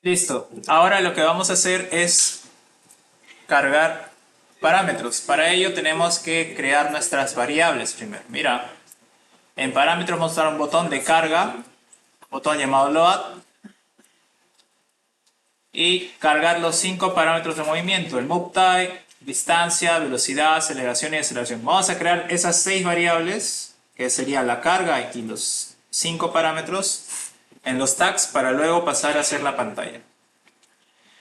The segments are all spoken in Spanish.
Listo. Ahora lo que vamos a hacer es cargar parámetros. Para ello tenemos que crear nuestras variables primero. Mira, en parámetros vamos a usar un botón de carga, botón llamado load, y cargar los 5 parámetros de movimiento: el move type, distancia, velocidad, aceleración y deceleración. Vamos a crear esas 6 variables, que sería la carga y los 5 parámetros, en los tags para luego pasar a hacer la pantalla.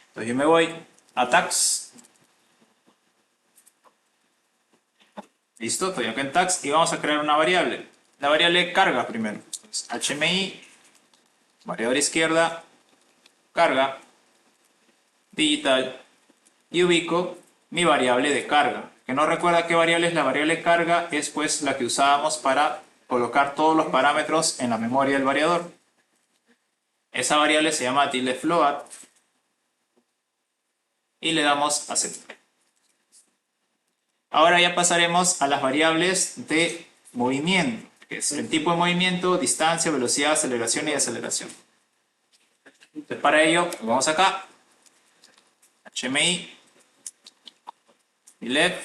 Entonces yo me voy a tags. Listo, estoy acá en tags y vamos a crear una variable. La variable carga primero. Entonces, HMI, variable izquierda, carga, digital, y ubico mi variable de carga. Que no recuerda qué variable es la variable carga, es pues la que usábamos para colocar todos los parámetros en la memoria del variador. Esa variable se llama float y le damos aceptar. Ahora ya pasaremos a las variables de movimiento, que es el tipo de movimiento, distancia, velocidad, aceleración y deceleración. Entonces para ello vamos acá, HMI, y left,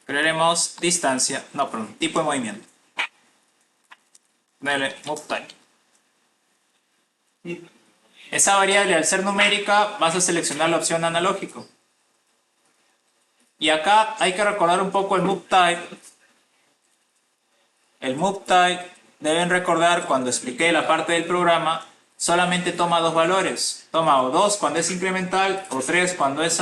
crearemos distancia, no, perdón, tipo de movimiento. Dale, move type. Esa variable, al ser numérica, vas a seleccionar la opción analógico. Y acá hay que recordar un poco el move type. El move type, deben recordar cuando expliqué la parte del programa, solamente toma 2 valores. Toma o 2 cuando es incremental o 3 cuando es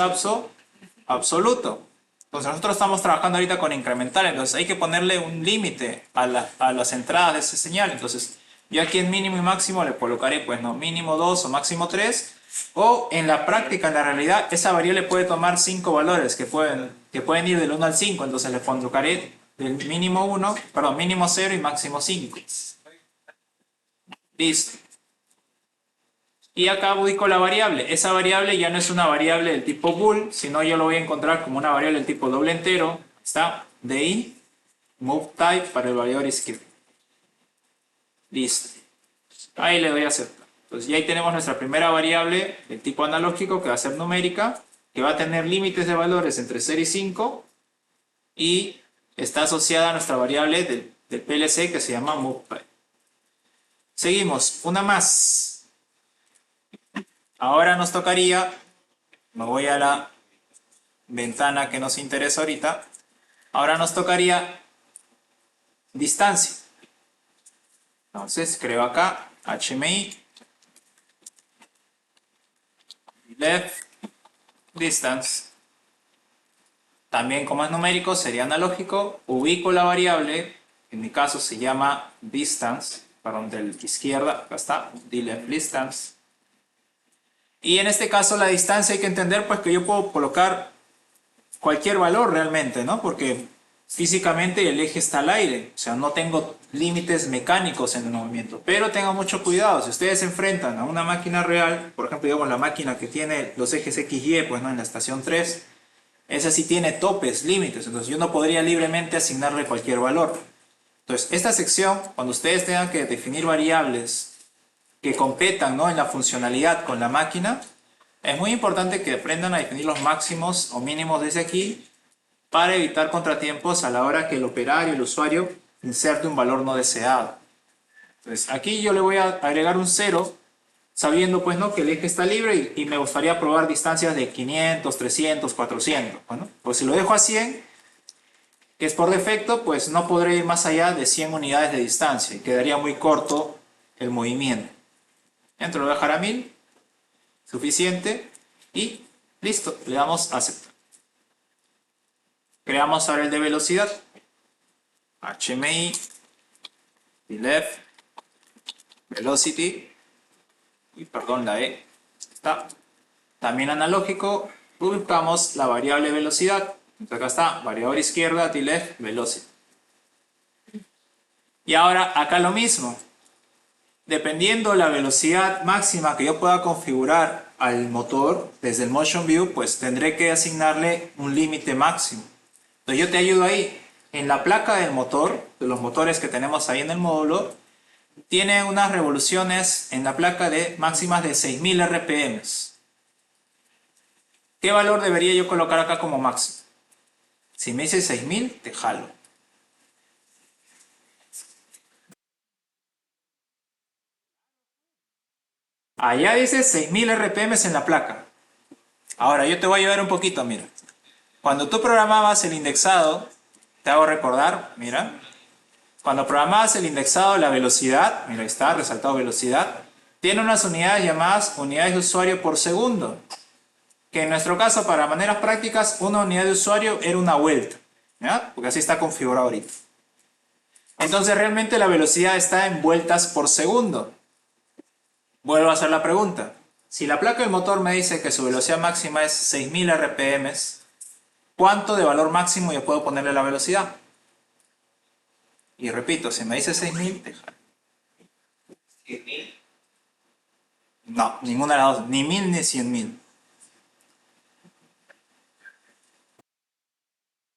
absoluto. Entonces nosotros estamos trabajando ahorita con incremental, entonces hay que ponerle un límite a las entradas de esa señal. Entonces yo aquí en mínimo y máximo le colocaré pues no, mínimo 2 o máximo 3. O en la práctica, en la realidad, esa variable puede tomar 5 valores que pueden ir del 1 al 5. Entonces le colocaré del mínimo 1, perdón, mínimo 0 y máximo 5. Listo. Y acá ubico la variable. Esa variable ya no es una variable del tipo bool, sino yo lo voy a encontrar como una variable del tipo doble entero. Está DI, move type para el variador izquierdo. Listo. Ahí le doy a aceptar. Entonces ya ahí tenemos nuestra primera variable del tipo analógico, que va a ser numérica, que va a tener límites de valores entre 0 y 5 y está asociada a nuestra variable del PLC que se llama move type. Seguimos, una más. Ahora nos tocaría, me voy a la ventana que nos interesa ahorita, ahora nos tocaría distancia. Entonces creo acá HMI, left, distance. También como es numérico sería analógico, ubico la variable, en mi caso se llama distance, perdón, de la izquierda, acá está, left distance. Y en este caso la distancia hay que entender pues que yo puedo colocar cualquier valor realmente, ¿no? Porque físicamente el eje está al aire, o sea, no tengo límites mecánicos en el movimiento. Pero tengan mucho cuidado, si ustedes se enfrentan a una máquina real, por ejemplo, digamos la máquina que tiene los ejes XY, pues no, en la estación 3, esa sí tiene topes, límites, entonces yo no podría libremente asignarle cualquier valor. Entonces, esta sección, cuando ustedes tengan que definir variables que competan, ¿no?, en la funcionalidad con la máquina, es muy importante que aprendan a definir los máximos o mínimos desde aquí para evitar contratiempos a la hora que el operario, el usuario, inserte un valor no deseado. Entonces aquí yo le voy a agregar un 0, sabiendo pues no que el eje está libre y me gustaría probar distancias de 500, 300, 400. Bueno, pues si lo dejo a 100, que es por defecto, pues no podré ir más allá de 100 unidades de distancia y quedaría muy corto el movimiento. Entonces lo voy a dejar a 1000, suficiente, y listo, le damos a aceptar. Creamos ahora el de velocidad, HMI, left, velocity, y perdón, la E, está. También analógico, ubicamos la variable velocidad, entonces acá está, variador izquierda, left, velocity. Y ahora acá lo mismo. Dependiendo la velocidad máxima que yo pueda configurar al motor desde el Motion View, pues tendré que asignarle un límite máximo. Entonces yo te ayudo ahí. En la placa del motor, de los motores que tenemos ahí en el módulo, tiene unas revoluciones en la placa de máximas de 6000 RPM. ¿Qué valor debería yo colocar acá como máximo? Si me dice 6000, te jalo. Allá dice 6000 RPM en la placa. Ahora, yo te voy a ayudar un poquito, mira. Cuando tú programabas el indexado, te hago recordar, mira. Cuando programabas el indexado, la velocidad, mira, ahí está, resaltado velocidad, tiene unas unidades llamadas unidades de usuario por segundo. Que en nuestro caso, para maneras prácticas, una unidad de usuario era una vuelta, ¿ya? Porque así está configurado ahorita. Entonces, realmente la velocidad está en vueltas por segundo. Vuelvo a hacer la pregunta. Si la placa del motor me dice que su velocidad máxima es 6000 RPM, ¿cuánto de valor máximo yo puedo ponerle a la velocidad? Y repito, si me dice 6000, deja. 10.000. No, ninguna de las dos, ni 1000 ni 100.000.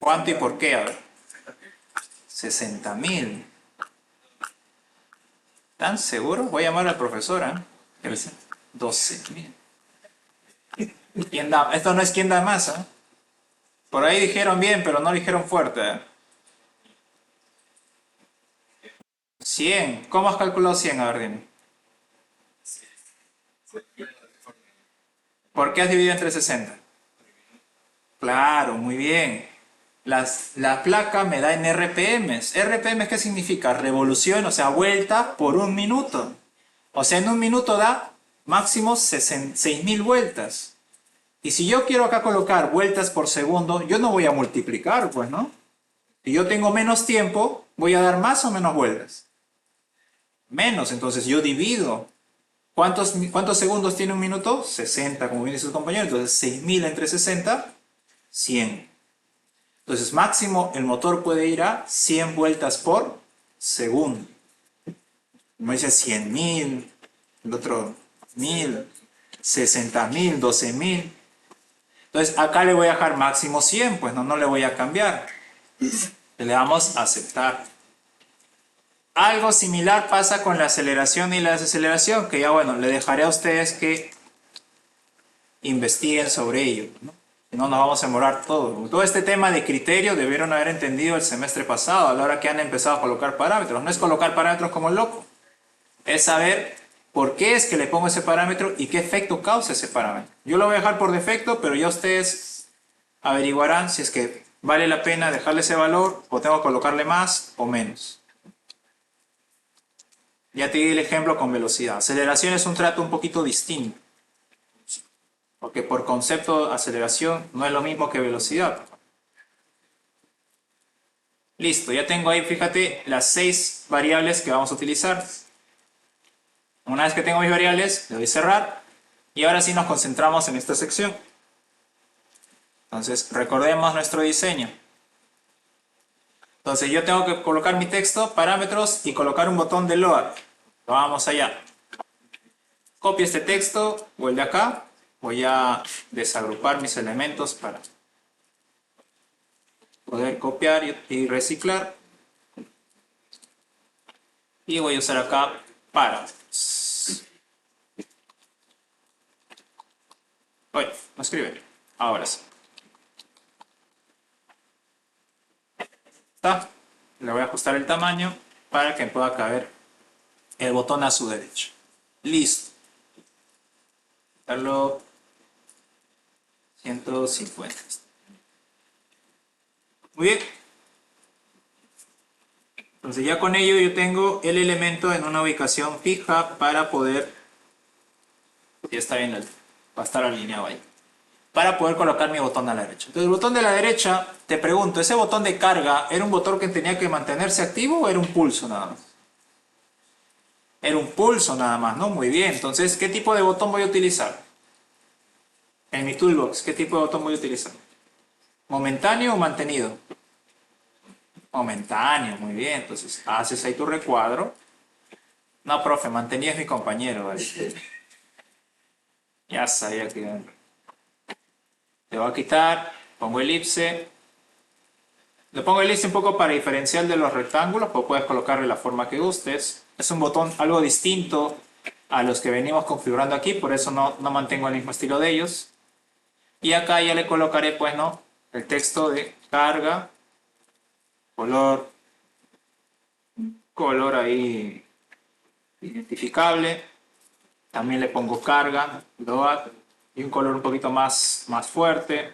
¿Cuánto y por qué? A ver. 60.000. ¿Tan seguro? Voy a llamar a la profesora. 12.000. Esto no es quién da más, ¿eh? Por ahí dijeron bien, pero no dijeron fuerte. 100. ¿Cómo has calculado 100? A ver, dime. ¿Por qué has dividido entre 60? Claro, muy bien. La placa me da en RPMs. ¿RPMs qué significa? Revolución, o sea, vuelta por un minuto. O sea, en un minuto da máximo 6000 vueltas. Y si yo quiero acá colocar vueltas por segundo, yo no voy a multiplicar, pues, ¿no? Si yo tengo menos tiempo, voy a dar más o menos vueltas. Menos, entonces yo divido. ¿Cuántos segundos tiene un minuto? 60, como viene su compañero. Entonces 6000 entre 60, 100. Entonces máximo el motor puede ir a 100 vueltas por segundo. Como dice 100.000, el otro 1000, 60.000, 12.000. Entonces acá le voy a dejar máximo 100, pues no le voy a cambiar. Le damos a aceptar. Algo similar pasa con la aceleración y la desaceleración, que ya bueno, le dejaré a ustedes que investiguen sobre ello, ¿no? No nos vamos a demorar todo. Todo este tema de criterio debieron haber entendido el semestre pasado, a la hora que han empezado a colocar parámetros. No es colocar parámetros como el loco, es saber por qué es que le pongo ese parámetro y qué efecto causa ese parámetro. Yo lo voy a dejar por defecto, pero ya ustedes averiguarán si es que vale la pena dejarle ese valor o tengo que colocarle más o menos. Ya te di el ejemplo con velocidad. Aceleración es un trato un poquito distinto. Porque por concepto aceleración no es lo mismo que velocidad. Listo, ya tengo ahí, fíjate, las 6 variables que vamos a utilizar. Una vez que tengo mis variables, le doy cerrar. Y ahora sí nos concentramos en esta sección. Entonces, recordemos nuestro diseño. Entonces, yo tengo que colocar mi texto, parámetros y colocar un botón de load. Vamos allá. Copio este texto, vuelve acá. Voy a desagrupar mis elementos para poder copiar y reciclar. Y voy a usar acá parámetros. Oye, no escribe. Ahora sí. ¿Está? Le voy a ajustar el tamaño para que pueda caber el botón a su derecha. Listo. Darlo 150. Muy bien. Entonces ya con ello yo tengo el elemento en una ubicación fija para poder, ya está bien, va a estar alineado ahí, para poder colocar mi botón a la derecha. Entonces el botón de la derecha, te pregunto, ¿ese botón de carga era un botón que tenía que mantenerse activo o era un pulso nada más? Era un pulso nada más, ¿no? Muy bien. Entonces, ¿qué tipo de botón voy a utilizar? En mi toolbox, ¿qué tipo de botón voy a utilizar? ¿Momentáneo o mantenido? Momentáneo, muy bien. Entonces, haces ahí tu recuadro. No, profe, mantenido es mi compañero, ¿vale? Ya sabía que... Le voy a quitar, pongo elipse. Le pongo elipse un poco para diferenciar de los rectángulos, pues puedes colocarle la forma que gustes. Es un botón algo distinto a los que venimos configurando aquí, por eso no mantengo el mismo estilo de ellos. Y acá ya le colocaré, pues, ¿no? El texto de carga, color ahí identificable. También le pongo carga, load, y un color un poquito más fuerte.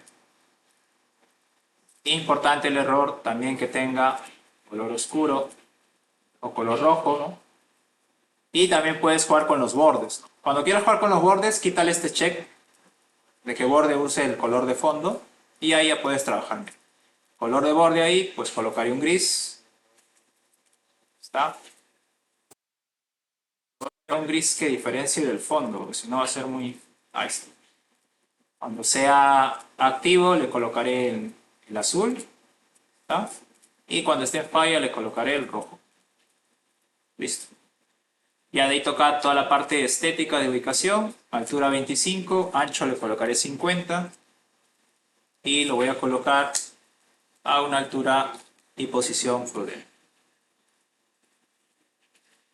Importante el error también que tenga color oscuro o color rojo, ¿no? Y también puedes jugar con los bordes. Cuando quieras jugar con los bordes, quítale este check de que borde use el color de fondo y ahí ya puedes trabajar. Color de borde ahí, pues colocaré un gris. ¿Está? Un gris que diferencie del fondo, porque si no va a ser muy... Ahí está. Cuando sea activo le colocaré el azul. ¿Está? Y cuando esté en falla le colocaré el rojo. Listo. Ya de ahí toca toda la parte estética de ubicación. Altura 25, ancho le colocaré 50. Y lo voy a colocar a una altura y posición prudente.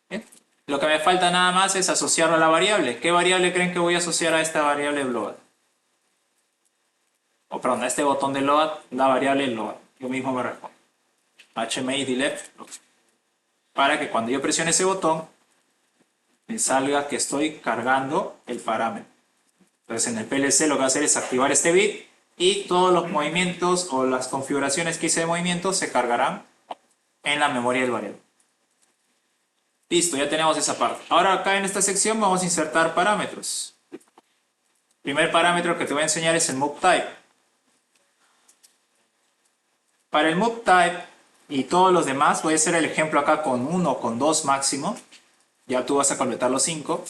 ¿Bien? Lo que me falta nada más es asociarlo a la variable. ¿Qué variable creen que voy a asociar a esta variable load? O perdón, a este botón de load, la variable load. Yo mismo me respondo. HMI delete para que cuando yo presione ese botón me salga que estoy cargando el parámetro. Entonces en el PLC lo que va a hacer es activar este bit y todos los movimientos o las configuraciones que hice de movimiento se cargarán en la memoria del variable. Listo, ya tenemos esa parte. Ahora acá en esta sección vamos a insertar parámetros. El primer parámetro que te voy a enseñar es el move type. Para el move type y todos los demás voy a hacer el ejemplo acá con 1 o con 2 máximo. Ya tú vas a completar los 5.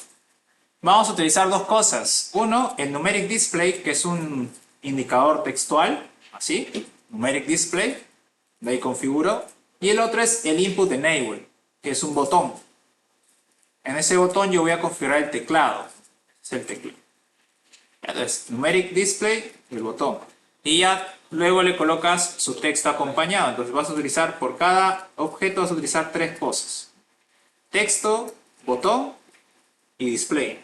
Vamos a utilizar dos cosas. Uno, el numeric display, que es un indicador textual, así, numeric display, de ahí configuro. Y el otro es el input enable, que es un botón. En ese botón yo voy a configurar el teclado. Es el teclado. Entonces, numeric display, el botón. Y ya luego le colocas su texto acompañado. Entonces vas a utilizar, por cada objeto vas a utilizar tres cosas. Texto, botón y display.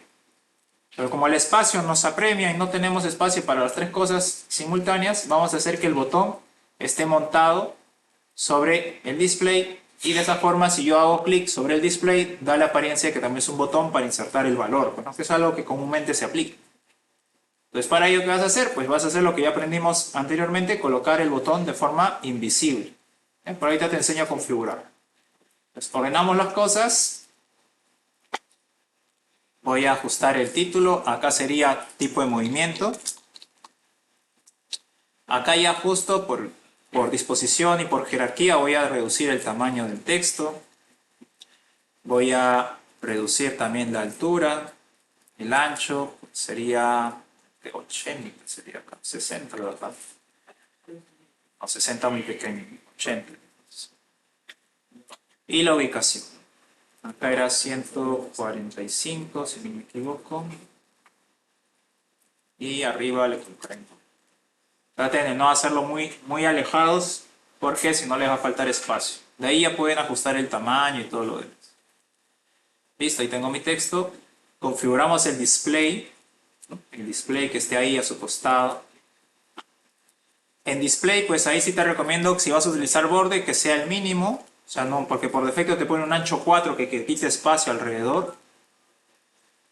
Pero como el espacio nos apremia y no tenemos espacio para las tres cosas simultáneas, vamos a hacer que el botón esté montado sobre el display y de esa forma si yo hago clic sobre el display da la apariencia de que también es un botón para insertar el valor, ¿no? Que es algo que comúnmente se aplica. Entonces para ello ¿qué vas a hacer? Pues vas a hacer lo que ya aprendimos anteriormente, colocar el botón de forma invisible. Por ahorita te enseño a configurar. Entonces ordenamos las cosas. Voy a ajustar el título, acá sería tipo de movimiento. Acá ya ajusto por disposición y por jerarquía voy a reducir el tamaño del texto. Voy a reducir también la altura, el ancho, sería de 80, sería acá, 60 la verdad. No, 60 muy pequeño, 80. Y la ubicación. Acá era 145, si no me equivoco. Y arriba le colocaré. Traten de no hacerlo muy alejados porque si no les va a faltar espacio. De ahí ya pueden ajustar el tamaño y todo lo demás. Listo, ahí tengo mi texto. Configuramos el display. ¿No? El display que esté ahí a su costado. En display, pues ahí sí te recomiendo que si vas a utilizar borde que sea el mínimo. O sea, no, porque por defecto te pone un ancho 4 que quite espacio alrededor.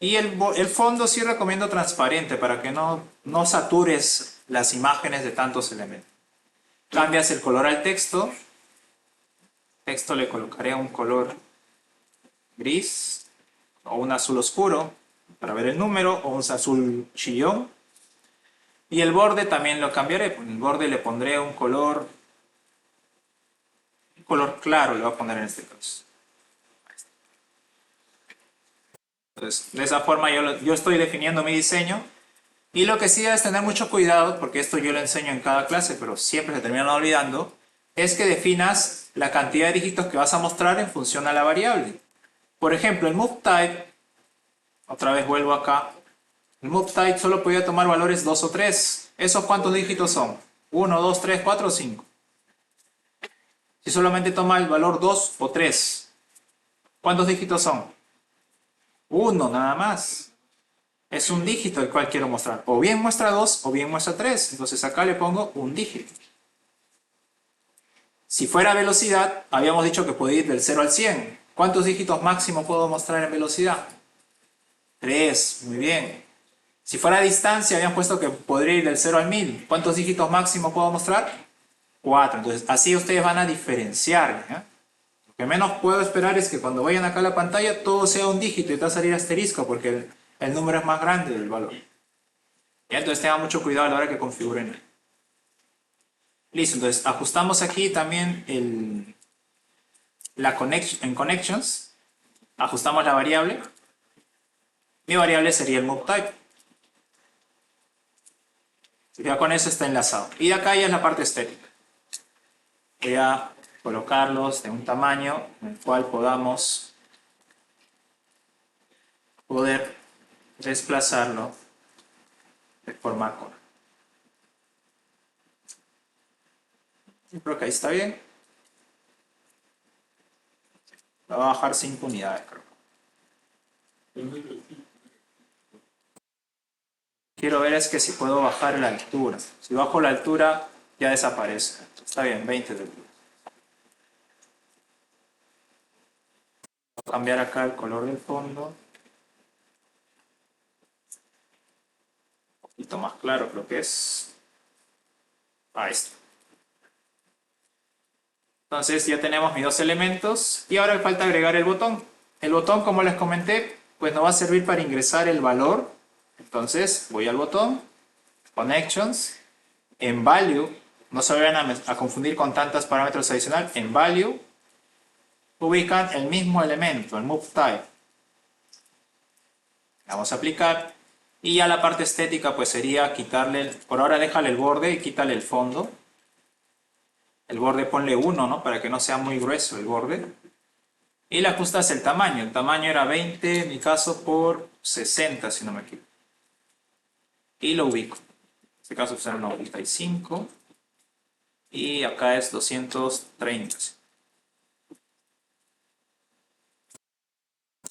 Y el fondo sí recomiendo transparente para que no satures las imágenes de tantos elementos. Cambias el color al texto. Texto le colocaré un color gris o un azul oscuro para ver el número o un azul chillón. Y el borde también lo cambiaré. En el borde le pondré un color claro, le voy a poner en este caso. Entonces, de esa forma yo estoy definiendo mi diseño. Y lo que sí debes tener mucho cuidado, porque esto yo lo enseño en cada clase, pero siempre se terminan olvidando, es que definas la cantidad de dígitos que vas a mostrar en función a la variable. Por ejemplo, el move type, otra vez vuelvo acá, el move type solo podía tomar valores 2 o 3. ¿Esos cuántos dígitos son? 1, 2, 3, 4 o 5. Si solamente toma el valor 2 o 3, ¿cuántos dígitos son? 1 nada más. Es un dígito el cual quiero mostrar. O bien muestra 2 o bien muestra 3. Entonces acá le pongo un dígito. Si fuera velocidad, habíamos dicho que puede ir del 0 al 100. ¿Cuántos dígitos máximo puedo mostrar en velocidad? 3, muy bien. Si fuera distancia, habíamos puesto que podría ir del 0 al 1000. ¿Cuántos dígitos máximo puedo mostrar? 4. Entonces, así ustedes van a diferenciar. ¿Ya? Lo que menos puedo esperar es que cuando vayan acá a la pantalla, todo sea un dígito y te va a salir asterisco porque el número es más grande del valor. ¿Ya? Entonces, tengan mucho cuidado a la hora que configuren. Listo, entonces ajustamos aquí también en Connections. Ajustamos la variable. Mi variable sería el MoveType. Ya con eso está enlazado. Y de acá ya es la parte estética. Voy a colocarlos de un tamaño en el cual podamos poder desplazarlo de forma correcta. Creo que ahí está bien. Lo voy a bajar 5 unidades, creo. Quiero ver es que si puedo bajar la altura. Si bajo la altura, ya desaparece. Está bien, 20 de altura. Voy a cambiar acá el color del fondo. Un poquito más claro creo que es. Ahí está. Entonces ya tenemos mis dos elementos y ahora falta agregar el botón. El botón, como les comenté, pues nos va a servir para ingresar el valor. Entonces voy al botón, Connections, en Value, no se vayan a confundir con tantos parámetros adicionales, en Value ubican el mismo elemento, el MoveType. Vamos a aplicar y ya la parte estética pues sería quitarle, por ahora déjale el borde y quítale el fondo. El borde ponle 1, ¿no? Para que no sea muy grueso el borde. Y le ajustas el tamaño. El tamaño era 20, en mi caso, por 60, si no me equivoco. Y lo ubico. En este caso será 95. Y acá es 230.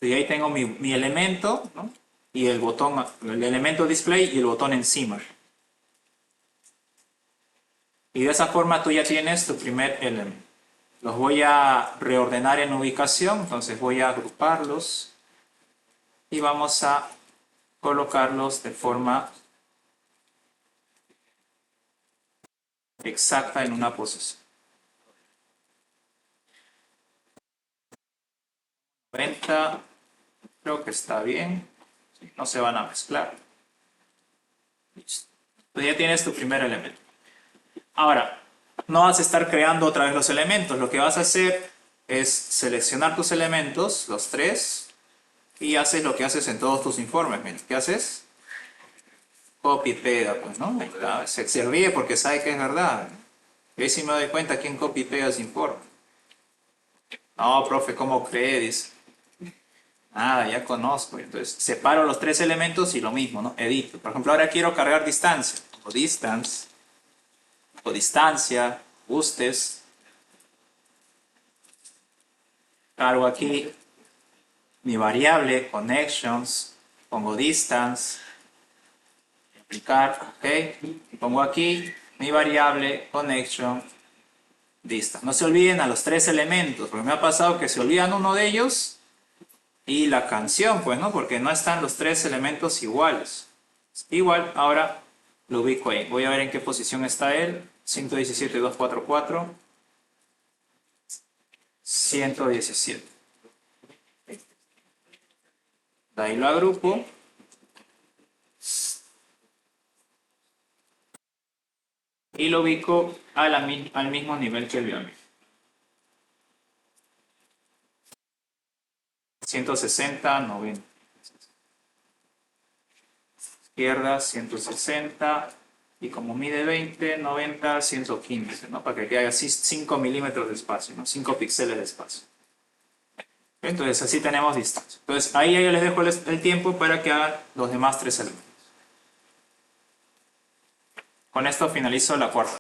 Y ahí tengo mi elemento, ¿no? Y el botón, el elemento display y el botón encima. Y de esa forma tú ya tienes tu primer elemento. Los voy a reordenar en ubicación, entonces voy a agruparlos y vamos a colocarlos de forma exacta en una posición. 90, creo que está bien, no se van a mezclar. Listo. Entonces ya tienes tu primer elemento. Ahora, no vas a estar creando otra vez los elementos, lo que vas a hacer es seleccionar tus elementos, los 3, y haces lo que haces en todos tus informes. Mira, ¿qué haces? Copy pega, pues, ¿no? Se ríe porque sabe que es verdad. Y ahí sí me doy cuenta quién copy pega ese informe. No, profe, ¿cómo cree? Dice. Nada, ya conozco. Entonces, separo los 3 elementos y lo mismo, ¿no? Edito. Por ejemplo, ahora quiero cargar distancia. O distance. O distancia. Gustes. Cargo aquí mi variable, connections. Pongo distance. Aplicar, ok. Y pongo aquí mi variable, connection, distance. No se olviden a los 3 elementos, porque me ha pasado que se olvidan uno de ellos y la canción, pues, ¿no? Porque no están los 3 elementos iguales. Igual, ahora lo ubico ahí. Voy a ver en qué posición está él. 117.244. 117. De ahí lo agrupo. Y lo ubico al mismo nivel que el biomio. 160, 90. Izquierda, 160. Y como mide 20, 90, 115, ¿no? Para que quede así 5 milímetros de espacio, ¿no? 5 píxeles de espacio. Entonces así tenemos distancia. Entonces ahí yo les dejo el tiempo para que hagan los demás 3 elementos. Con esto finalizo la cuarta.